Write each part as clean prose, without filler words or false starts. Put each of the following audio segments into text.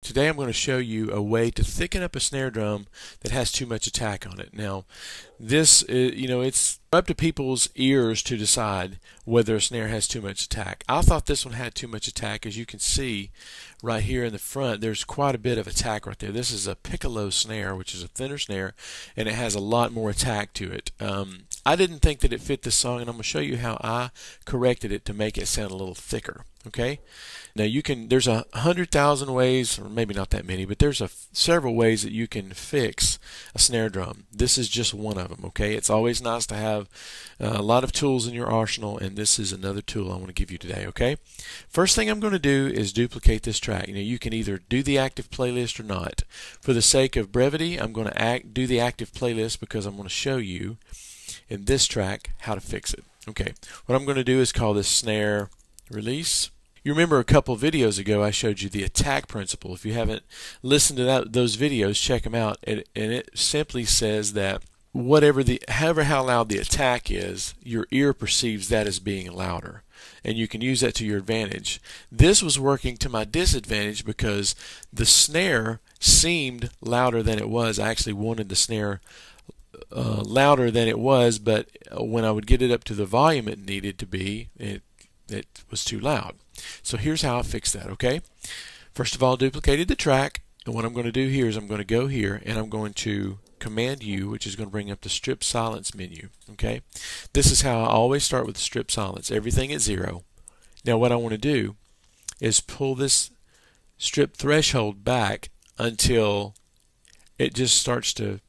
Today I'm going to show you a way to thicken up a snare drum that has too much attack on it. Now, this is, it's up to people's ears to decide whether a snare has too much attack. I thought this one had too much attack. As you can see right here in the front, there's quite a bit of attack right there. This is a piccolo snare, which is a thinner snare, and it has a lot more attack to it. I didn't think that it fit this song, and I'm going to show you how I corrected it to make it sound a little thicker. Okay? Now there's 100,000 ways, or maybe not that many, but there's several ways that you can fix a snare drum. This is just one of them. Okay? It's always nice to have a lot of tools in your arsenal, and this is another tool I want to give you today. Okay? First thing I'm going to do is duplicate this track. You can either do the active playlist or not. For the sake of brevity, I'm going to do the active playlist because I'm going to show you in this track how to fix it. Okay, what I'm going to do is call this snare release. You remember a couple of videos ago I showed you the attack principle. If you haven't listened to those videos, check them out. And it simply says that however how loud the attack is, your ear perceives that as being louder, and you can use that to your advantage. This was working to my disadvantage because the snare seemed louder than it was. I actually wanted the snare louder than it was, but when I would get it up to the volume it needed to be, it was too loud. So here's how I fixed that. Okay, first of all, duplicated the track, and what I'm going to do here is I'm going to go here and I'm going to Command U, which is going to bring up the strip silence menu. Okay, this is how I always start with the strip silence, everything at 0. Now what I want to do is pull this strip threshold back until it just starts to,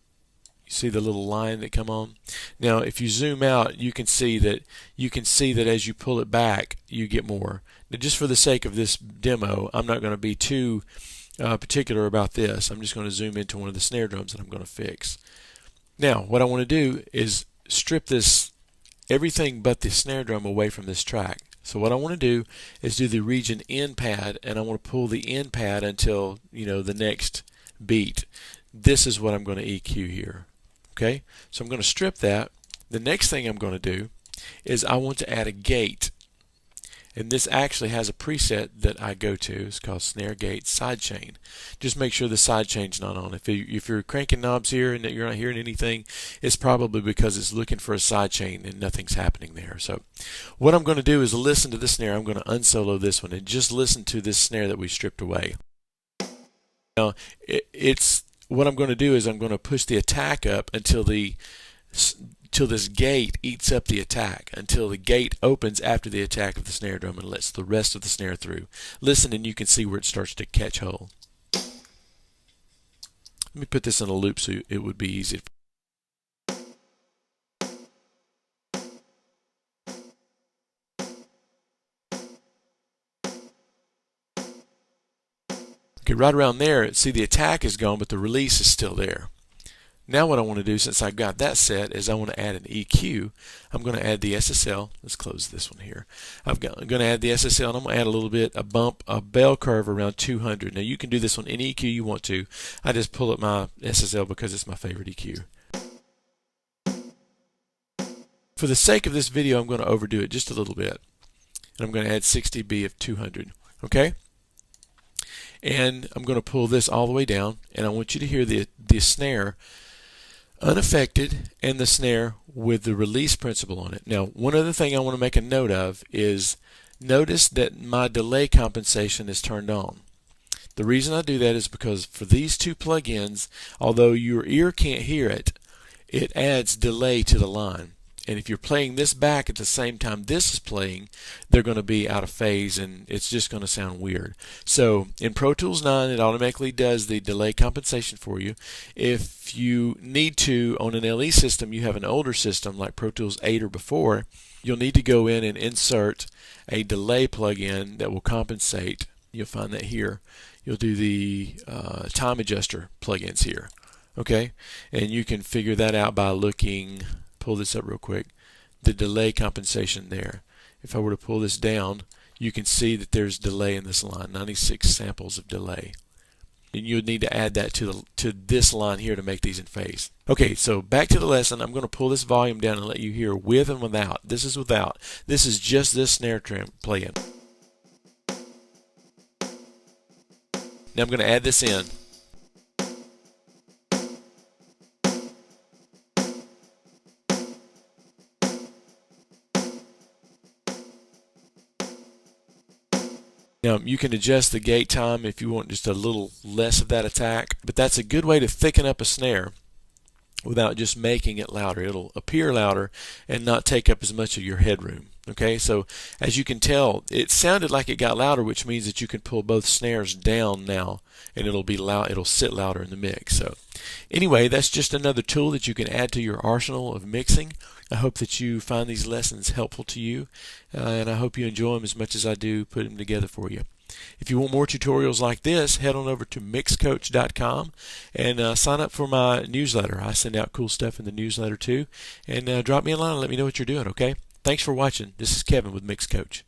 see the little line that come on. Now if you zoom out, you can see that as you pull it back you get more. Now just for the sake of this demo, I'm not going to be too particular about this. I'm just going to zoom into one of the snare drums that I'm going to fix. Now what I want to do is strip everything but the snare drum away from this track. So what I want to do is do the region end pad, and I want to pull the end pad until the next beat. This is what I'm going to EQ here. Okay, so I'm going to strip that. The next thing I'm going to do is I want to add a gate, and this actually has a preset that I go to. It's called snare gate sidechain. Just make sure the sidechain's not on. If you're cranking knobs here and you're not hearing anything, it's probably because it's looking for a sidechain and nothing's happening there. So what I'm going to do is listen to the snare. I'm going to unsolo this one and just listen to this snare that we stripped away. Now what I'm going to do is I'm going to push the attack up until this gate eats up the attack, until the gate opens after the attack of the snare drum and lets the rest of the snare through. Listen and you can see where it starts to catch hold. Let me put this in a loop so it would be easy. Okay, right around there, see the attack is gone, but the release is still there. Now what I want to do, since I've got that set, is I want to add an EQ. I'm going to add the SSL. Let's close this one here. I'm going to add the SSL, and I'm going to add a little bit, a bell curve around 200. Now you can do this on any EQ you want to. I just pull up my SSL because it's my favorite EQ. For the sake of this video, I'm going to overdo it just a little bit, and I'm going to add 60 dB of 200. Okay? And I'm going to pull this all the way down, and I want you to hear the snare unaffected and the snare with the release principle on it. Now, one other thing I want to make a note of is notice that my delay compensation is turned on. The reason I do that is because for these two plugins, although your ear can't hear it, it adds delay to the line. And if you're playing this back at the same time this is playing, they're going to be out of phase and it's just going to sound weird. So in Pro Tools 9, it automatically does the delay compensation for you. If you need to, on an LE system, you have an older system like Pro Tools 8 or before, you'll need to go in and insert a delay plugin that will compensate. You'll find that here. You'll do the time adjuster plugins here. Okay? And you can figure that out by looking. Pull this up real quick, the delay compensation there. If I were to pull this down, you can see that there's delay in this line, 96 samples of delay. And you would need to add that to this line here to make these in phase. Okay, so back to the lesson. I'm going to pull this volume down and let you hear with and without. This is without. This is just this snare trim playing. Now I'm going to add this in. Now you can adjust the gate time if you want just a little less of that attack, but that's a good way to thicken up a snare without just making it louder. It'll appear louder and not take up as much of your headroom. Okay, so as you can tell, it sounded like it got louder, which means that you can pull both snares down now and it'll be loud, it'll sit louder in the mix. So anyway, that's just another tool that you can add to your arsenal of mixing. I hope that you find these lessons helpful to you, and I hope you enjoy them as much as I do putting them together for you. If you want more tutorials like this, head on over to mixcoach.com and sign up for my newsletter. I send out cool stuff in the newsletter too. And drop me a line and let me know what you're doing, okay? Thanks for watching. This is Kevin with Mix Coach.